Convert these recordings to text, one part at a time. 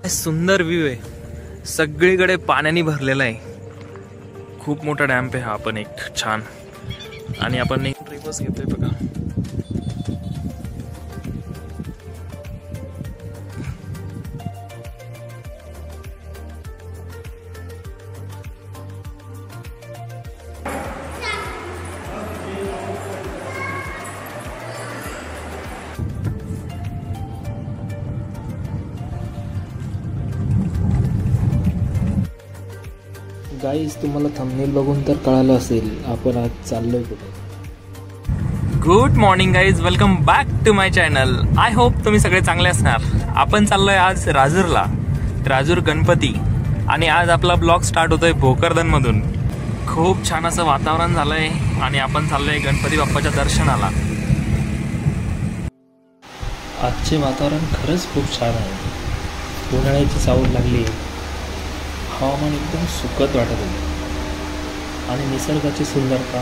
सुंदर व्ह्यू आहे, सगळीकडे पाण्याने भरलेला आहे. खूप मोठा डॅम्प आहे हा पण एक छान. आणि आपण एक ट्रिपच घेतोय बघा. गाईज, तुम्हाला थंबनेल बघून तर कळालं असेल आपण आज चाललोय कुठे. Good morning guys, welcome back to my channel. I hope तुम्ही सगळे चांगले असणार. आपण चाललोय आज राजूरला, राजूर गणपती. आणि आज आपला ब्लॉग स्टार्ट होतोय भोकरदन मधून. खूप छान असं वातावरण झालंय आणि आपण चाललोय गणपती बाप्पाच्या दर्शनाला. आजचे वातावरण खरंच खूप छान आहे. उन्हाळ्याची सावध लागली, हवामान एकदम सुखद वाटत होते आणि निसर्गाची सुंदरता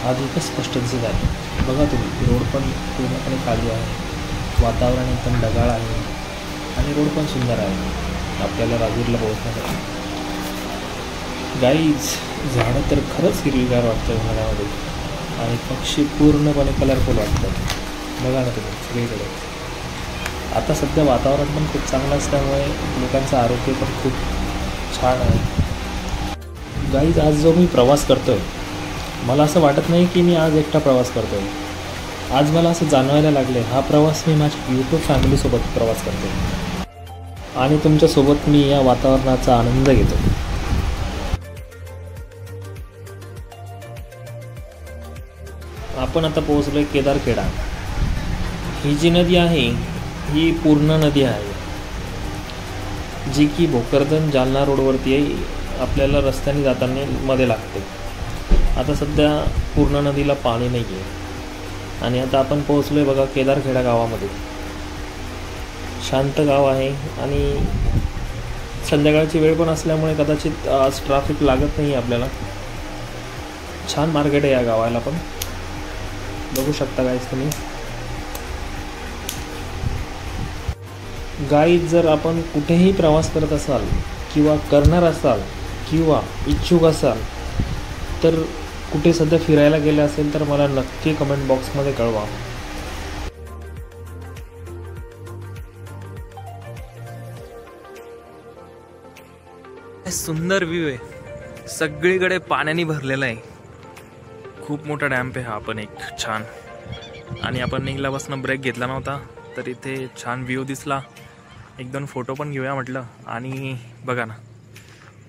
अधिकच स्पष्ट दिसत आहे. बघा तुम्ही, रोड पण पूर्णपणे खाली आहे, वातावरण एकदम ढगाळ आहे आणि रोड पण सुंदर आहे आपल्याला राजूरला पोहोचण्यासाठी. गाईज, झाडं तर खरंच हिरवीगार वाटतं उन्हाळ्यामध्ये आणि पक्षी पूर्णपणे कलरफुल वाटतात. बघा ना तुम्ही सगळीकडे. आता सध्या वातावरण पण खूप चांगलं असल्यामुळे लोकांचं आरोग्य पण खूप छान आहे. गाईज, आज जो मी प्रवास करतो आहे, मला असं वाटत नाही की मी आज एकटा प्रवास करतो आहे. आज मला असं जाणवायला लागले हा प्रवास मी माझ्या यूट्यूब फॅमिलीसोबत प्रवास करतो आणि तुमच्यासोबत मी या वातावरणाचा आनंद घेतो. आपण आता पोहोचलो आहे केदारखेडा. ही जी नदी आहे ही पूर्ण नदी आहे, जी की भोकरदन जालना रोडवरती आहे. आपल्याला रस्त्याने जाताना मध्ये लागते. आता सध्या पूर्ण नदीला पाणी नाही आहे आणि आता आपण पोहोचलो आहे बघा केदारखेडा गावामध्ये. शांत गाव आहे आणि संध्याकाळची वेळ पण असल्यामुळे कदाचित आज ट्रॅफिक लागत नाही आपल्याला. छान मार्केट आहे या गावाला पण, बघू शकता गाईज तुम्ही. गाईज, जर आपण कुठेही प्रवास करत असाल किंवा करणार असाल किंवा इच्छुक असाल तर कुठे सध्या फिरायला गेले असेल तर मला नक्की कमेंट बॉक्समध्ये कळवा. सुंदर व्ह्यू आहे, सगळीकडे पाण्याने भरलेला आहे. खूप मोठा डॅम्प आहे हा पण एक छान. आणि आपण निघल्यापासून ब्रेक घेतला नव्हता तर इथे छान व्ह्यू दिसला. एक दोन फोटो पण घेऊया म्हटलं. आणि बघा ना,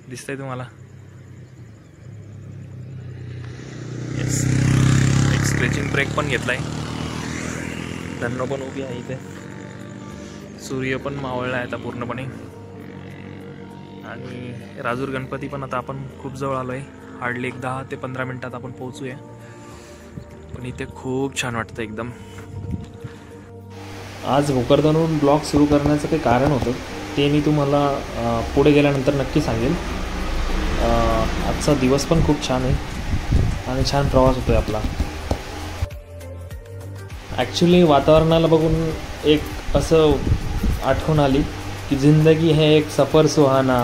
दिसतंय तुम्हाला. येस, एक स्ट्रेचिंग ब्रेक पण घेतलाय. धन्नो पण उभी आहे इथे. सूर्य पण मावळला आहे आता पूर्णपणे. आणि राजूर गणपती पण आता आपण खूप जवळ आलो आहे. हार्डली एक 10 ते 15 मिनटात आपण पोहोचूया. पण इथे खूप छान वाटतं एकदम. आज भोकरदनहून ब्लॉग सुरू करण्याचं काही कारण होतं, ते मी तुम्हाला पुढे गेल्यानंतर नक्की सांगेल. आजचा दिवस पण खूप छान आहे आणि छान प्रवास होतो आहे आपला. ॲक्च्युली वातावरणाला बघून एक असं आठवण आली की जिंदगी है एक सफ़र सुहाना,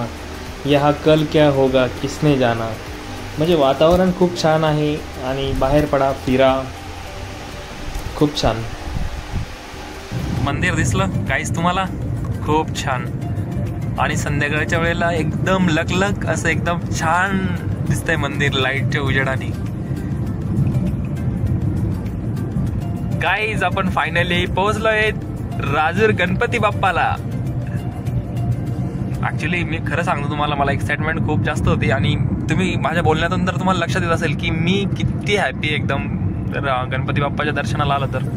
यहाँ कल क्या होगा किसने जाना. म्हणजे वातावरण खूप छान आहे आणि बाहेर पडा, फिरा, खूप छान. मंदिर दिसलं काहीच तुम्हाला, खूप छान. आणि संध्याकाळच्या वेळेला एकदम लकलक असं एकदम छान दिसतंय मंदिर लाईटच्या उजेडाने. गाईज, आपण फायनली पोहोचलोय राजूर गणपती बाप्पाला. ऍक्च्युली मी खरं सांगतो तुम्हाला, मला एक्साइटमेंट खूप जास्त होती. आणि तुम्ही माझ्या बोलण्यातून तर तुम्हाला लक्षात येत असेल की मी किती हॅपी एकदम गणपती बाप्पाच्या दर्शनाला आलं तर.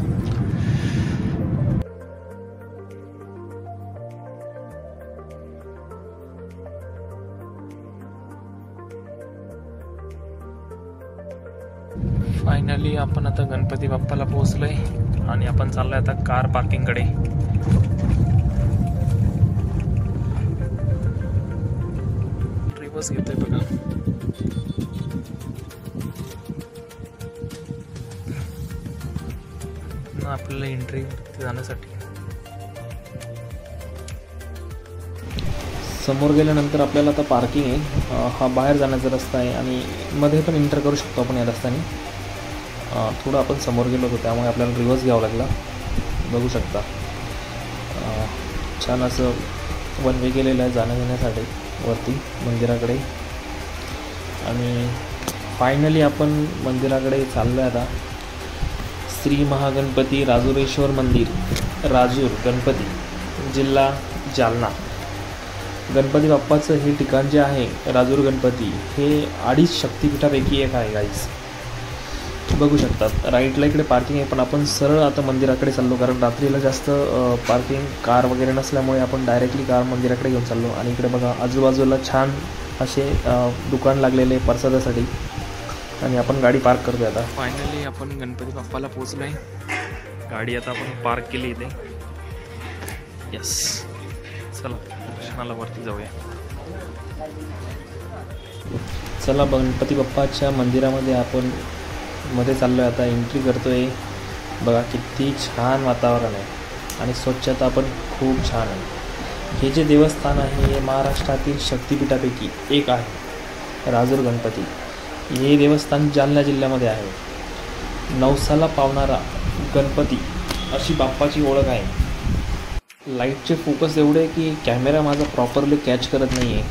फायनली आपण आता गणपती बाप्पाला पोहोचलोय आणि आपण चाललोय आता कार पार्किंग कडे. ट्रिपच घेतोय बघा. आपल्याला एंट्री जाण्यासाठी समोर गेल्यानंतर आपल्याला आता पार्किंग आहे, हा बाहेर जाण्याचा रस्ता आहे आणि मध्ये पण एंटर करू शकतो आपण या रस्त्याने. थोडं आपण समोर गेलो होतो त्यामुळे आपल्याला रिव्हर्स घ्यावा लागला. बघू शकता छान असं वन वे केलेलं आहे जाण्या येण्यासाठी वरती मंदिराकडे. आणि फायनली आपण मंदिराकडे चाललो आहे आता. श्री महागणपती राजुरेश्वर मंदिर, राजूर गणपती, जिल्हा जालना. गणपती बाप्पाचं हे ठिकाण जे आहे राजूर गणपती, हे 2.5 शक्तिपीठापैकी एक आहे गाईज. बघू शकतात राईटला इकडे पार्किंग आहे, पण आपण सरळ आता मंदिराकडे चाललो कारण रात्रीला जास्त पार्किंग कार वगैरे नसल्यामुळे आपण डायरेक्टली कार मंदिराकडे घेऊन चाललो. आणि इकडे बघा आजूबाजूला छान असे दुकान लागलेले प्रसादासाठी आणि आपण गाडी पार्क करतोय आता. फायनली आपण गणपती बाप्पाला पोहोचलो आहे. गाडी आता आपण पार्क केली इथे. यस, चला दर्शनाला वरती जाऊया. चला गणपती बाप्पाच्या मंदिरामध्ये आपण मध्ये चाललो आहे आता. एंट्री करतोय. बघा किती छान वातावरण आहे आणि स्वच्छता पण खूप छान आहे. हे जे देवस्थान आहे हे महाराष्ट्रातील शक्तिपीठापैकी एक आहे, राजूर गणपती. हे देवस्थान जालना जिल्ह्यामध्ये आहे. नवसाला पावणारा गणपती अशी बाप्पाची ओळख आहे. लाईटचे फोकस एवढे की कॅमेरा माझा प्रॉपरली कॅच करत नाही आहे,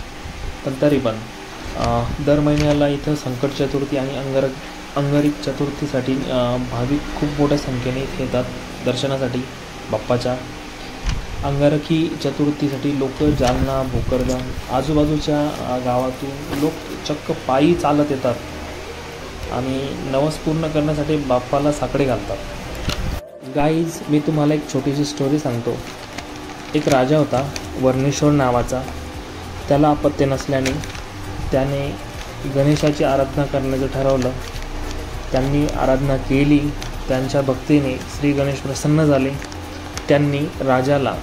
पण तरी पण दर महिन्याला इथं संकट चतुर्थी आणि अंगारकी चतुर्थीसाठी भाविक खूप मोठ्या संख्येने इथे येतात दर्शनासाठी बाप्पाच्या. अंगारकी चतुर्थीसाठी लोक जालना, भोकरदन आजूबाजूच्या गावातून लोक चक्क पायी चालत येतात आणि नवस पूर्ण करण्यासाठी बाप्पाला साकडे घालतात. गाईज, मी तुम्हाला एक छोटीशी स्टोरी सांगतो. एक राजा होता वर्णेश्वर नावाचा. त्याला अपत्य नसल्याने त्याने गणेशाची आराधना करण्याचं ठरवलं. त्यांनी आराधना केली. त्यांच्या भक्तीने श्री गणेश प्रसन्न झाले. त्यांनी राजाला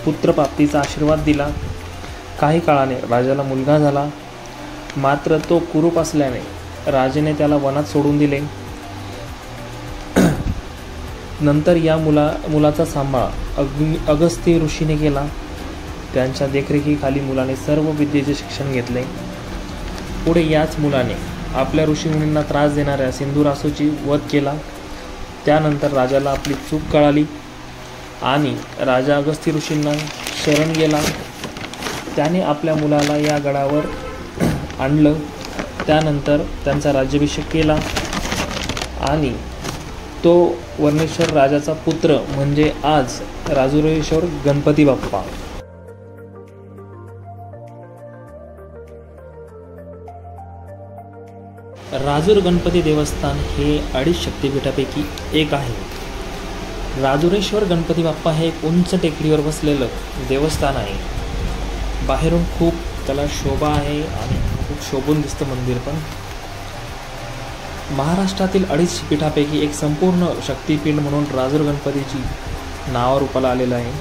पुत्रप्राप्तीचा आशीर्वाद दिला. काही काळाने राजाला मुलगा झाला, मात्र तो कुरूप असल्याने राजाने त्याला वनात सोडून दिले. नंतर या मुलाचा सांभाळ अगस्त्य ऋषीने केला. त्यांच्या देखरेखीखाली मुलाने सर्व विद्येचे शिक्षण घेतले. पुढे याच मुलाने आपल्या ऋषीमुनींना त्रास देणाऱ्या सिंधुरासूची वध केला. त्यानंतर राजाला आपली चूक कळाली आणि राजा अगस्त्य ऋषींना शरण गेला. त्याने आपल्या मुलाला या गडावर आणलं. त्यानंतर त्यांचा राज्याभिषेक केला आणि तो वर्णेश्वर राजाचा पुत्र म्हणजे आज राजुरेश्वर गणपती बाप्पा. राजूर गणपती देवस्थान हे 2.5 शक्तिपीठापैकी एक आहे. राजुरेश्वर गणपती बाप्पा हे एक उंच टेकडीवर बसलेलं देवस्थान आहे. बाहेरून खूप त्याला शोभा आहे आणि खूप शोभून दिसतं मंदिर पण. महाराष्ट्रातील 2.5 पीठापैकी एक संपूर्ण शक्तिपीठ म्हणून राजूर गणपतीची नाव रूपाला आलेलं आहे.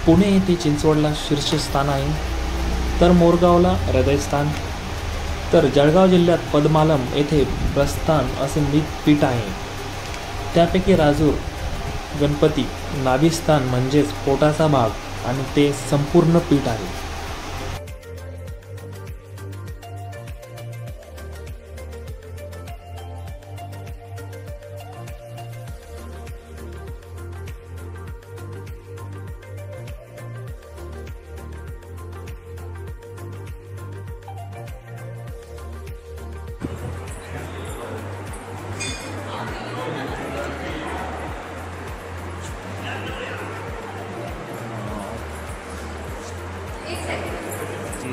पुणे येथे चिंचवडला शीर्षस्थान आहे, तर मोरगावला हृदयस्थान, तर जळगाव जिल्ह्यात पद्मालम येथे प्रस्थान असे पीठ आहे. त्यापैकी राजूर गणपती नाभिस्थान म्हणजेच पोटाचा भाग आणि ते संपूर्ण पीठ आहे.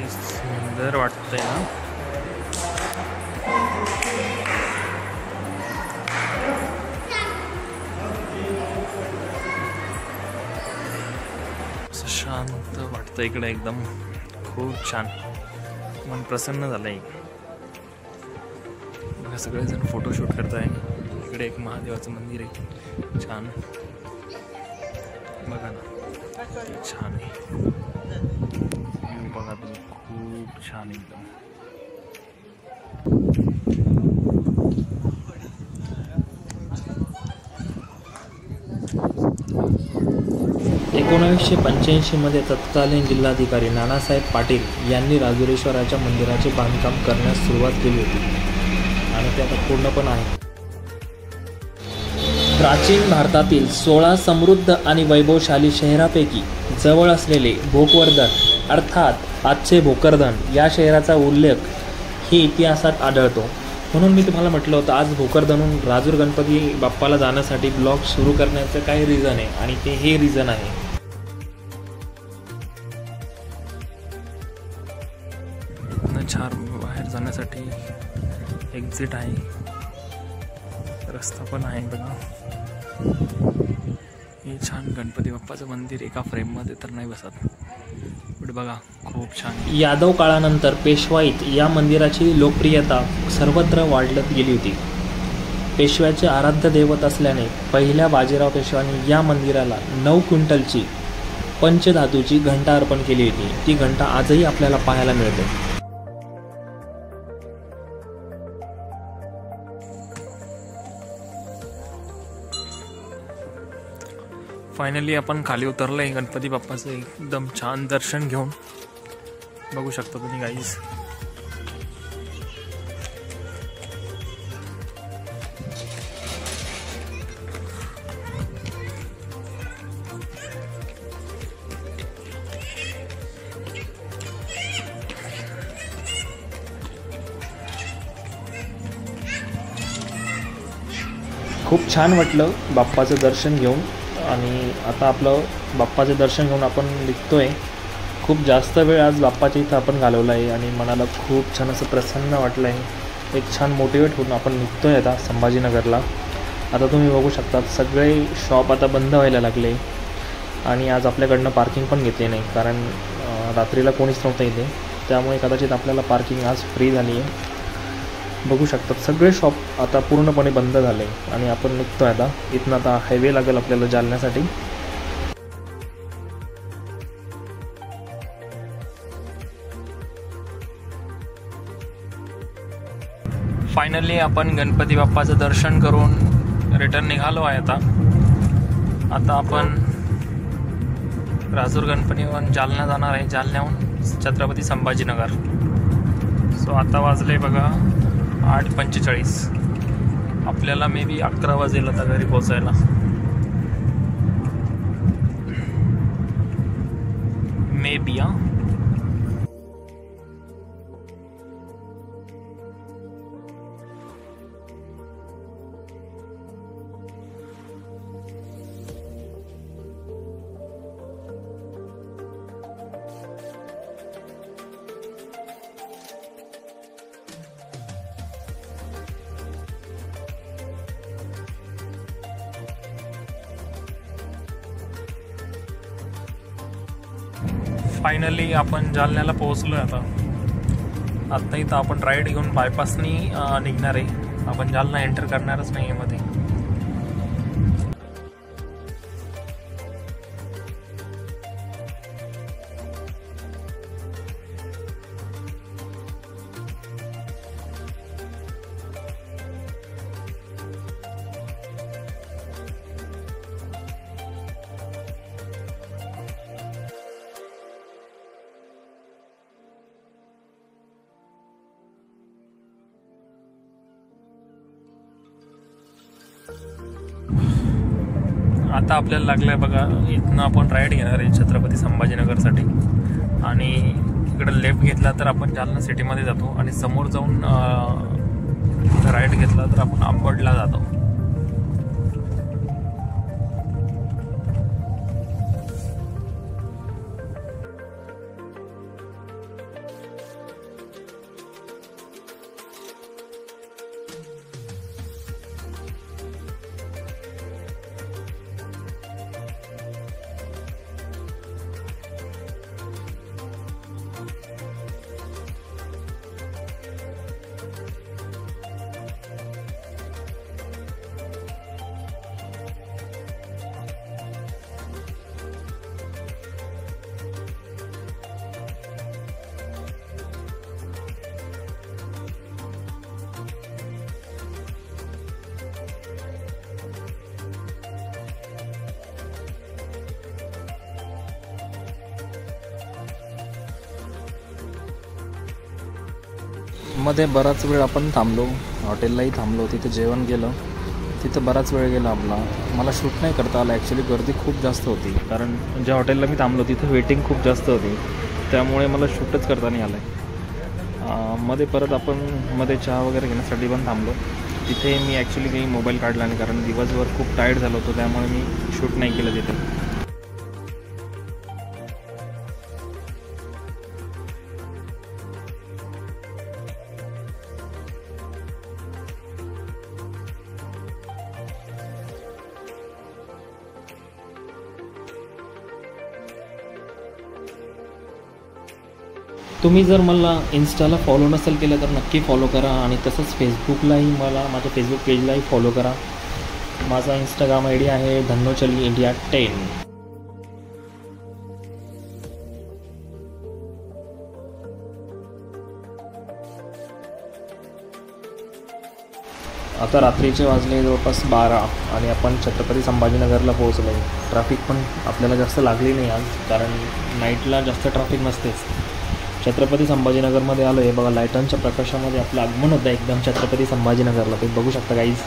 सुंदर वाटतंय ना. शांत वाटतं इकडे एकदम. खूप छान, मन प्रसन्न झालंय. बघा सगळेजण फोटोशूट करताय. इकडे एक महादेवाचं मंदिर आहे छान. बघा ना, छान आहे. बघा तुम्ही, खूप छान एकदम. एक 1985 मध्ये तत्कालीन जिल्हाधिकारी नानासाहेब पाटील यांनी राजुरेश्वराच्या मंदिराचे बांधकाम करण्यास सुरुवात केली होती आणि ते आता पूर्ण पण आहे. प्राचीन भारतातील 16 समृद्ध आणि वैभवशाली शहरापैकी जवळ असलेले भोकवर्धन अर्थात आजचे भोकरदन या शहराचा उल्लेख ही इतिहासात आढळतो. म्हणून मी तुम्हाला म्हटलं होतं आज भोकरदनहून राजूर गणपती बाप्पाला जाण्यासाठी ब्लॉग सुरू करण्याचं काय रिझन आहे आणि ते हे रिझन आहे. चार बाहेर जाण्यासाठी एक्झिट आहे, रस्ता पण आहे बघा. हे छान गणपती बाप्पाचं मंदिर एका फ्रेममध्ये तर नाही बसत, पण बघा खूप छान. यादव काळानंतर पेशवाईत या मंदिराची लोकप्रियता सर्वत्र वाढत गेली होती. पेशव्याचे आराध्य दैवत असल्याने पहिल्या बाजीराव पेशव्यांनी या मंदिराला 9 क्विंटलची पंचधातूची घंटा अर्पण केली होती. ती घंटा आजही आपल्याला पाहायला मिळते. फायनली आपण खाली उतरलो आहे गणपती बाप्पाचं एकदम छान दर्शन घेऊन. बघू शकता तुम्ही गाईज. खूप छान वाटलं बाप्पाचं दर्शन घेऊन आणि आता आपलं बाप्पाचे दर्शन घेऊन आपण निघतोय. खूप जास्त वेळ आज बाप्पाच्या इथं आपण घालवला आहे आणि मनाला खूप छान असं प्रसन्न वाटलं आहे. एक छान मोटिवेट होऊन आपण निघतोय आता संभाजीनगरला. आता तुम्ही बघू शकता सगळे शॉप आता बंद व्हायला लागले आणि आज आपल्याकडनं पार्किंग पण घेतली नाही कारण रात्रीला कोणीच नव्हतं इथे, त्यामुळे कदाचित आपल्याला पार्किंग आज फ्री झाली आहे. बघू शकतात सगळे शॉप आता पूर्णपणे बंद झाले आणि आपण निघतो आहे आता इथनं. आता हायवे लागेल आपल्याला जालन्यासाठी. फायनली आपण गणपती बाप्पाचं दर्शन करून रिटर्न निघालो आहे आता आपण राजूर गणपतीहून जालना जाणार आहे, जालन्याहून छत्रपती संभाजीनगर. सो आता वाजले बघा 8:45. आपल्याला मे बी 11 वाजेल आता घरी पोचायला. मे बी फायनली आपण जालन्याला पोहोचलो आहे आता इथं आपण राईड घेऊन बायपासनी निघणार आहे. आपण जालना एंटर करणारच नाही आहे मध्ये. आता आपल्याला लागलं आहे बघा इथनं आपण राईड घेणार आहे छत्रपती संभाजीनगरसाठी आणि इकडं लेफ्ट घेतला तर आपण जालना सिटीमध्ये जातो आणि समोर जाऊन राईट घेतला तर आपण अंबडला जातो. मध्ये बराच वेळ आपण थांबलो, हॉटेललाही थांबलो, तिथे जेवण केलं, तिथं बराच वेळ गेला आपला. मला शूट नाही करता आलं ॲक्च्युली, गर्दी खूप जास्त होती. कारण ज्या हॉटेलला मी थांबलो तिथं वेटिंग खूप जास्त होती, त्यामुळे मला शूटच करता नाही आलं आहे. मध्ये परत आपण मध्ये चहा वगैरे घेण्यासाठी पण थांबलो. तिथे मी ॲक्च्युली काही मोबाईल काढला नाही, कारण दिवसभर खूप टायर्ड झालो होतो, त्यामुळे मी शूट नाही केलं तिथे. तुम्ही जर मला इन्स्टाला फॉलो नसेल केलं तर नक्की फॉलो करा, आणि तसंच फेसबुकलाही मला माझ्या फेसबुक पेजलाही फॉलो करा. माझा इंस्टाग्राम ID आहे धन्नोचली इंडिया 10. आता रात्रीचे वाजले जवळपास 12 आणि आपण छत्रपती संभाजीनगरला पोहोचलो आहे. ट्रॅफिक पण आपल्याला जास्त लागली नाही आज, कारण नाईटला जास्त ट्रॅफिक नसतेच. छत्रपती संभाजीनगरमध्ये आलो आहे. बघा, लाईटांच्या प्रकाशामध्ये आपलं आगमन होतं एकदम छत्रपती संभाजीनगरला. ते बघू शकता गाईज.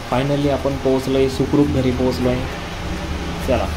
फायनली आपण पोहोचलो आहे, सुखरूप घरी पोहोचलो आहे. चला.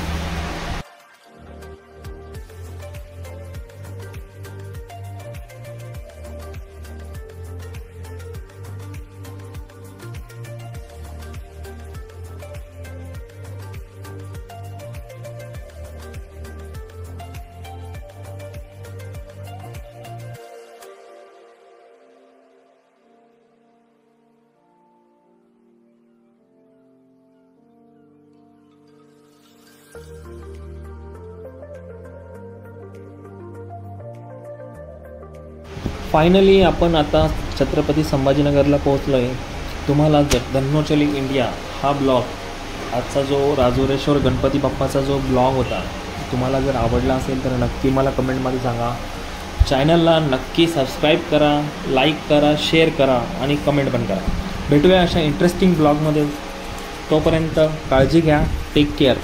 फायनली आपण आता छत्रपती संभाजीनगरला पोहोचलो आहे. तुम्हाला जर धन्नोचली इंडिया हा ब्लॉग, आजचा जो राजुरेश्वर गणपती बाप्पाचा जो ब्लॉग होता, तुम्हाला जर आवडला असेल तर नक्की मला कमेंटमध्ये सांगा. चॅनलला नक्की सबस्क्राईब करा, लाईक करा, शेअर करा आणि कमेंट पण करा. भेटूया अशा इंटरेस्टिंग ब्लॉगमध्ये. तोपर्यंत काळजी घ्या. Take care.